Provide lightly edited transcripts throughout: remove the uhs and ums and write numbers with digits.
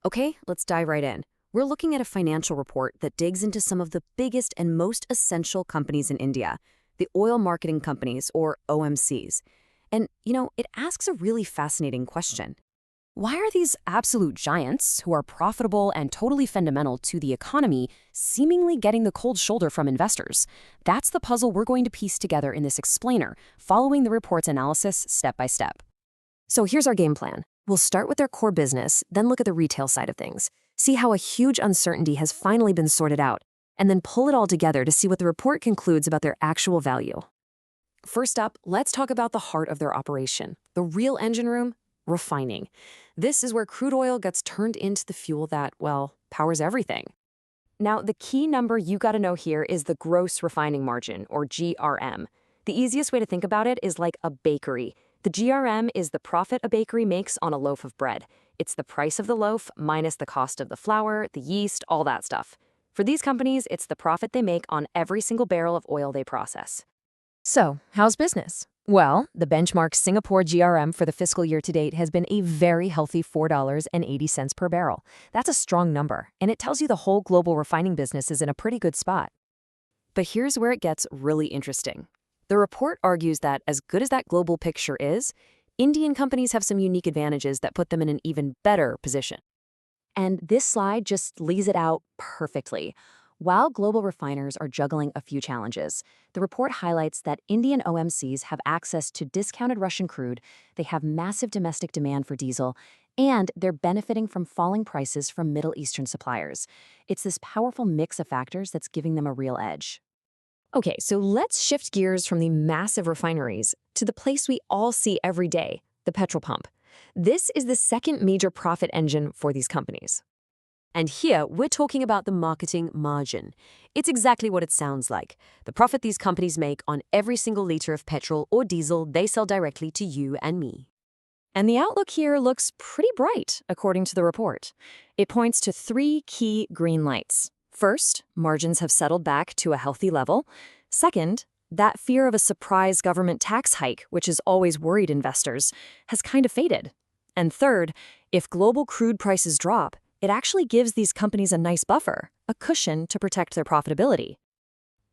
Okay, let's dive right in. We're looking at a financial report that digs into some of the biggest and most essential companies in India, the oil marketing companies, or OMCs. And, it asks a really fascinating question. Why are these absolute giants, who are profitable and totally fundamental to the economy, seemingly getting the cold shoulder from investors? That's the puzzle we're going to piece together in this explainer, following the report's analysis step by step. So here's our game plan. We'll start with their core business, then look at the retail side of things, see how a huge uncertainty has finally been sorted out, and then pull it all together to see what the report concludes about their actual value. First up, let's talk about the heart of their operation, the real engine room, refining. This is where crude oil gets turned into the fuel that, well, powers everything. Now, the key number you gotta know here is the gross refining margin, or GRM. The easiest way to think about it is like a bakery. The GRM is the profit a bakery makes on a loaf of bread. It's the price of the loaf minus the cost of the flour, the yeast, all that stuff. For these companies, it's the profit they make on every single barrel of oil they process. So, how's business? Well, the benchmark Singapore GRM for the fiscal year to date has been a very healthy $4.80 per barrel. That's a strong number, and it tells you the whole global refining business is in a pretty good spot. But here's where it gets really interesting. The report argues that as good as that global picture is, Indian companies have some unique advantages that put them in an even better position. And this slide just lays it out perfectly. While global refiners are juggling a few challenges, the report highlights that Indian OMCs have access to discounted Russian crude, they have massive domestic demand for diesel, and they're benefiting from falling prices from Middle Eastern suppliers. It's this powerful mix of factors that's giving them a real edge. Okay, so let's shift gears from the massive refineries to the place we all see every day, the petrol pump. This is the second major profit engine for these companies. And here, we're talking about the marketing margin. It's exactly what it sounds like, the profit these companies make on every single liter of petrol or diesel they sell directly to you and me. And the outlook here looks pretty bright, according to the report. It points to three key green lights. First, margins have settled back to a healthy level. Second, that fear of a surprise government tax hike, which has always worried investors, has kind of faded. And third, if global crude prices drop, it actually gives these companies a nice buffer, a cushion to protect their profitability.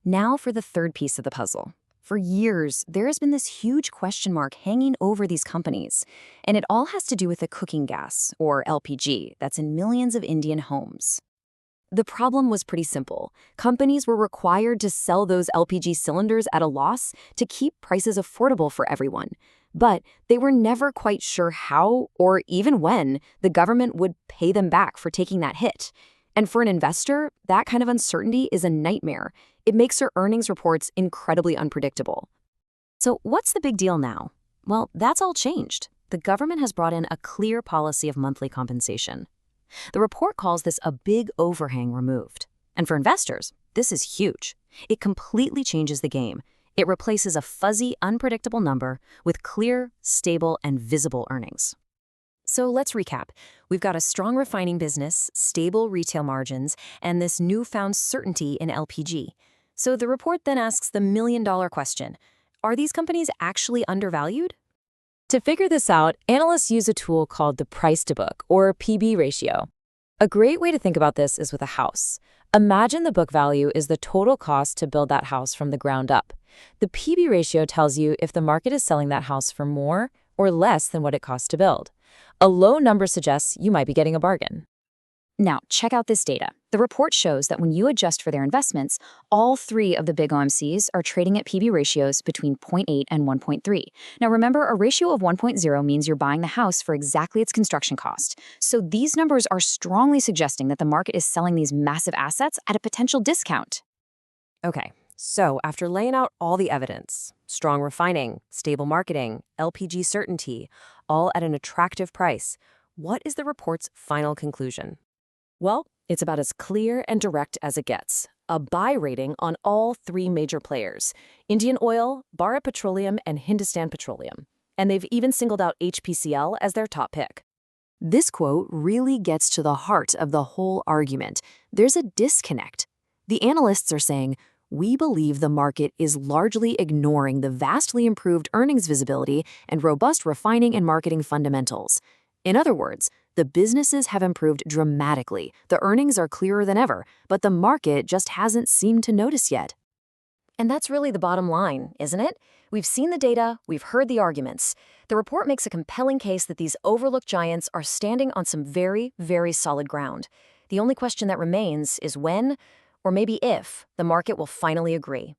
Now for the third piece of the puzzle. For years, there has been this huge question mark hanging over these companies, and it all has to do with the cooking gas, or LPG, that's in millions of Indian homes. The problem was pretty simple. Companies were required to sell those LPG cylinders at a loss to keep prices affordable for everyone. But they were never quite sure how, or even when, the government would pay them back for taking that hit. And for an investor, that kind of uncertainty is a nightmare. It makes their earnings reports incredibly unpredictable. So what's the big deal now? Well, that's all changed. The government has brought in a clear policy of monthly compensation. The report calls this a big overhang removed. And for investors, this is huge. It completely changes the game. It replaces a fuzzy, unpredictable number with clear, stable, and visible earnings. So let's recap. We've got a strong refining business, stable retail margins, and this newfound certainty in LPG. So the report then asks the million-dollar question: are these companies actually undervalued? To figure this out, analysts use a tool called the price-to-book, or PB ratio. A great way to think about this is with a house. Imagine the book value is the total cost to build that house from the ground up. The PB ratio tells you if the market is selling that house for more or less than what it costs to build. A low number suggests you might be getting a bargain. Now, check out this data. The report shows that when you adjust for their investments, all three of the big OMCs are trading at PB ratios between 0.8 and 1.3. Now remember, a ratio of 1.0 means you're buying the house for exactly its construction cost. So these numbers are strongly suggesting that the market is selling these massive assets at a potential discount. Okay, so after laying out all the evidence, strong refining, stable marketing, LPG certainty, all at an attractive price, what is the report's final conclusion? Well, it's about as clear and direct as it gets. A buy rating on all three major players: Indian Oil, Bharat Petroleum, and Hindustan Petroleum. And they've even singled out HPCL as their top pick. This quote really gets to the heart of the whole argument. There's a disconnect. The analysts are saying, we believe the market is largely ignoring the vastly improved earnings visibility and robust refining and marketing fundamentals. In other words, the businesses have improved dramatically, the earnings are clearer than ever, but the market just hasn't seemed to notice yet. And that's really the bottom line, isn't it? We've seen the data, we've heard the arguments. The report makes a compelling case that these overlooked giants are standing on some very, very solid ground. The only question that remains is when, or maybe if, the market will finally agree.